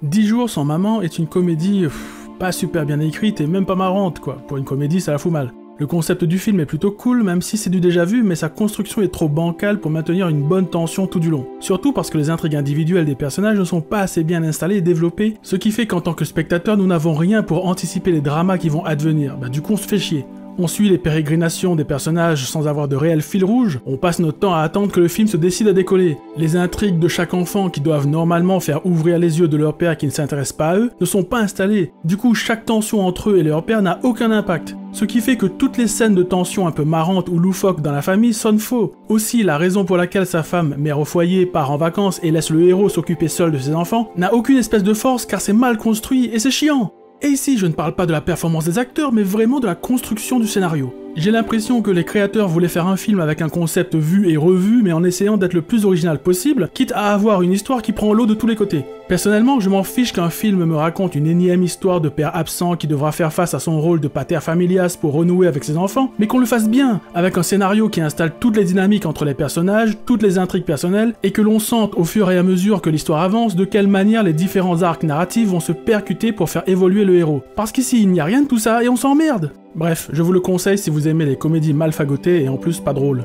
10 jours sans maman est une comédie pas super bien écrite et même pas marrante quoi. Pour une comédie, ça la fout mal. Le concept du film est plutôt cool, même si c'est du déjà vu, mais sa construction est trop bancale pour maintenir une bonne tension tout du long. Surtout parce que les intrigues individuelles des personnages ne sont pas assez bien installées et développées, ce qui fait qu'en tant que spectateur, nous n'avons rien pour anticiper les dramas qui vont advenir. Du coup, on se fait chier. On suit les pérégrinations des personnages sans avoir de réel fil rouge, on passe notre temps à attendre que le film se décide à décoller. Les intrigues de chaque enfant qui doivent normalement faire ouvrir les yeux de leur père qui ne s'intéresse pas à eux ne sont pas installées. Du coup, chaque tension entre eux et leur père n'a aucun impact. Ce qui fait que toutes les scènes de tension un peu marrantes ou loufoques dans la famille sonnent faux. Aussi, la raison pour laquelle sa femme, mère au foyer, part en vacances et laisse le héros s'occuper seul de ses enfants n'a aucune espèce de force car c'est mal construit et c'est chiant. Et ici, je ne parle pas de la performance des acteurs, mais vraiment de la construction du scénario. J'ai l'impression que les créateurs voulaient faire un film avec un concept vu et revu, mais en essayant d'être le plus original possible, quitte à avoir une histoire qui prend l'eau de tous les côtés. Personnellement, je m'en fiche qu'un film me raconte une énième histoire de père absent qui devra faire face à son rôle de pater familias pour renouer avec ses enfants, mais qu'on le fasse bien, avec un scénario qui installe toutes les dynamiques entre les personnages, toutes les intrigues personnelles, et que l'on sente au fur et à mesure que l'histoire avance de quelle manière les différents arcs narratifs vont se percuter pour faire évoluer le héros. Parce qu'ici, il n'y a rien de tout ça et on s'emmerde. Bref, je vous le conseille si vous aimez les comédies mal fagotées et en plus pas drôles.